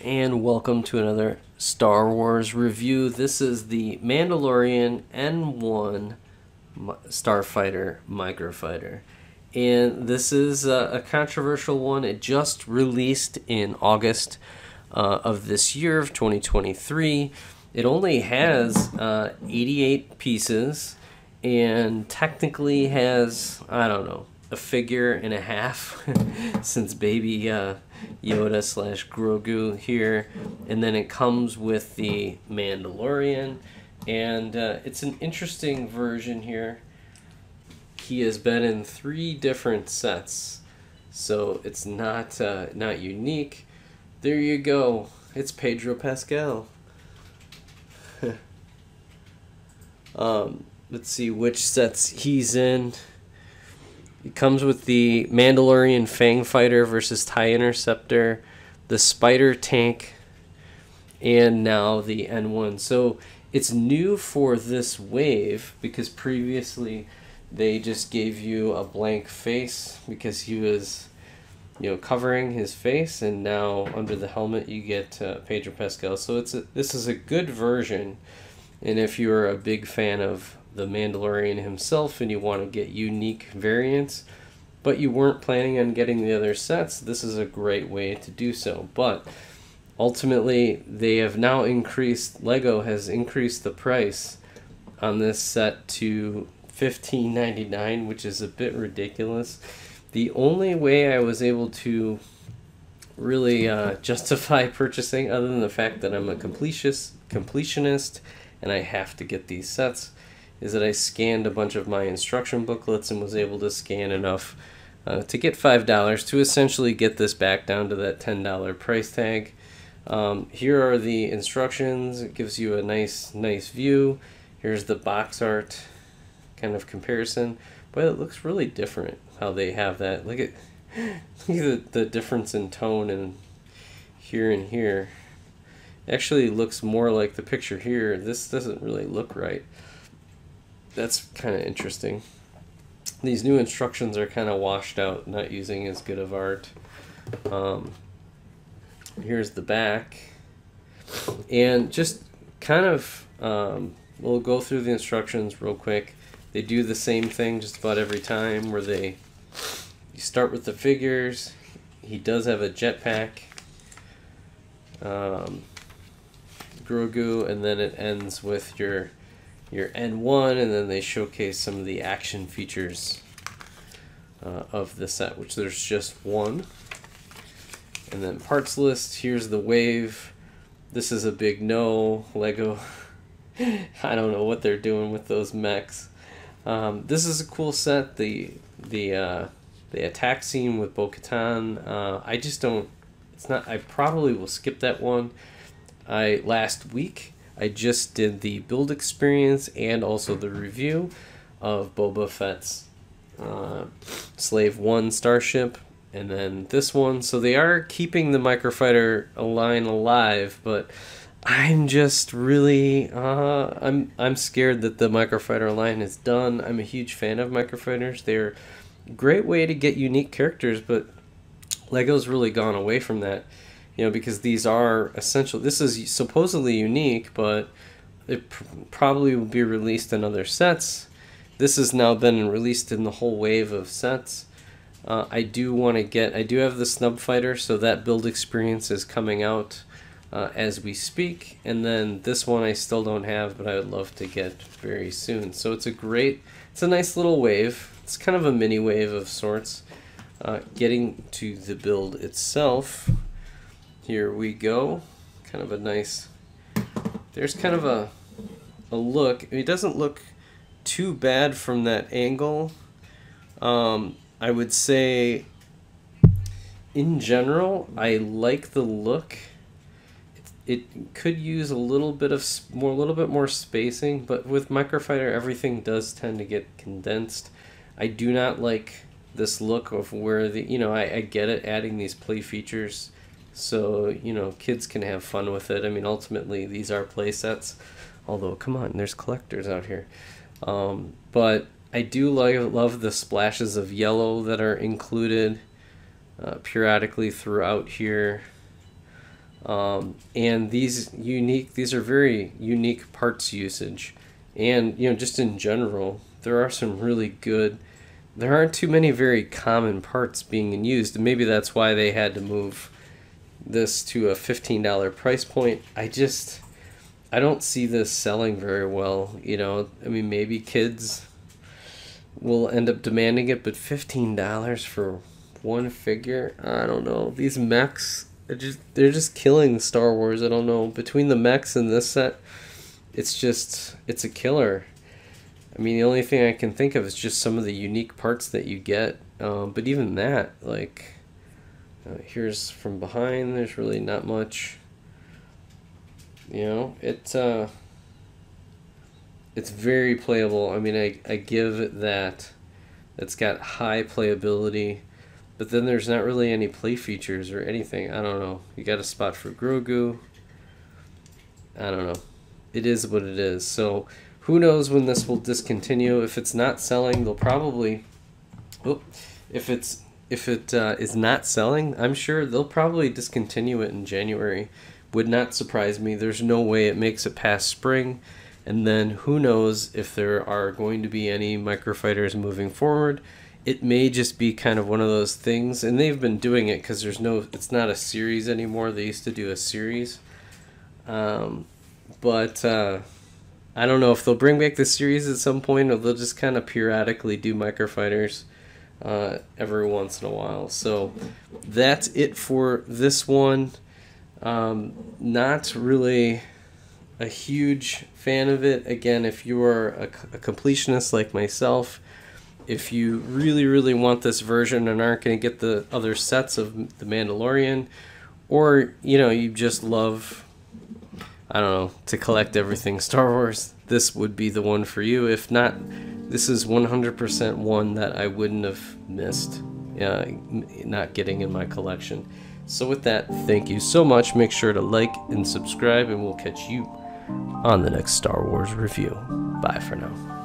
and welcome to another Star Wars review. This is the Mandalorian N-1 Starfighter Microfighter. And this is a controversial one. It just released in August of this year, of 2023. It only has 88 pieces and technically has, I don't know, a figure and a half since baby Yoda slash Grogu here. And then it comes with the Mandalorian. And it's an interesting version here. He has been in 3 different sets, so it's not unique. There you go. It's Pedro Pascal. Let's see which sets he's in. It comes with the Mandalorian Fang Fighter versus TIE Interceptor, the Spider Tank, and now the N-1. So it's new for this wave because previously they just gave you a blank face because he was, covering his face, and now under the helmet you get Pedro Pascal. So this is a good version, and if you're a big fan of the Mandalorian himself and you want to get unique variants, but you weren't planning on getting the other sets, this is a great way to do so. But ultimately, they have now Lego has increased the price on this set to $15.99, which is a bit ridiculous. The only way I was able to really justify purchasing, other than the fact that I'm a completionist and I have to get these sets, is that I scanned a bunch of my instruction booklets and was able to scan enough to get $5 to essentially get this back down to that $10 price tag. Here are the instructions. It gives you a nice view. Here's the box art kind of comparison, but it looks really different how they have that. Look at the difference in tone and here and here. It actually looks more like the picture here. This doesn't really look right. That's kind of interesting. These new instructions are kind of washed out, not using as good of art. Here's the back, and just kind of we'll go through the instructions real quick. They do the same thing just about every time, where you start with the figures. He does have a jetpack, Grogu, and then it ends with your N-1, and then they showcase some of the action features of the set, which there's just one. And then parts list, here's the wave. This is a big no. Lego, I don't know what they're doing with those mechs. This is a cool set. The attack scene with Bo-Katan, I just don't, I probably will skip that one. Last week I just did the build experience and also the review of Boba Fett's Slave 1 starship, and then this one. So they are keeping the Microfighter line alive, but I'm just really I'm scared that the Microfighter line is done. I'm a huge fan of Microfighters. They're a great way to get unique characters, but Lego's really gone away from that. Because these are essential. This is supposedly unique, but it probably will be released in other sets. This has now been released in the whole wave of sets. I do have the Snub Fighter, so that build experience is coming out as we speak. And then this one I still don't have, but I would love to get very soon. So it's a nice little wave. It's kind of a mini wave of sorts. Getting to the build itself. Here we go. Kind of a nice, there's kind of a look. It doesn't look too bad from that angle. I would say in general I like the look. It could use a little bit more spacing, but with Microfighter everything does tend to get condensed. I do not like this look of where I get it, adding these play features so kids can have fun with it. I mean, ultimately these are play sets, although come on, there's collectors out here. But I do love the splashes of yellow that are included periodically throughout here. And these are very unique parts usage, and just in general, there are some really good. There aren't too many very common parts being used, and maybe that's why they had to move this to a $15 price point. I don't see this selling very well. I mean, maybe kids will end up demanding it, but $15 for one figure, I don't know. These mechs, they're just killing Star Wars. I don't know. Between the mechs and this set, it's a killer. I mean, the only thing I can think of is just some of the unique parts that you get. But even that, like, here's from behind, there's really not much. It's very playable. I mean, I give it that. It's got high playability. But then there's not really any play features or anything. I don't know. You got a spot for Grogu. I don't know. It is what it is. So who knows when this will discontinue. If it's not selling, they'll probably... If it is not selling, I'm sure they'll probably discontinue it in January. Would not surprise me. There's no way it makes it past spring. And then who knows if there are going to be any Microfighters moving forward. It may just be kind of one of those things, and they've been doing it because it's not a series anymore. They used to do a series, but I don't know if they'll bring back the series at some point, or they'll just kind of periodically do Microfighters every once in a while. So that's it for this one. Not really a huge fan of it. Again, if you are a completionist like myself, if you really, really want this version and aren't going to get the other sets of The Mandalorian, or, you just love, I don't know, to collect everything Star Wars, this would be the one for you. If not, this is 100% one that I wouldn't have missed not getting in my collection. So with that, thank you so much. Make sure to like and subscribe, and we'll catch you on the next Star Wars review. Bye for now.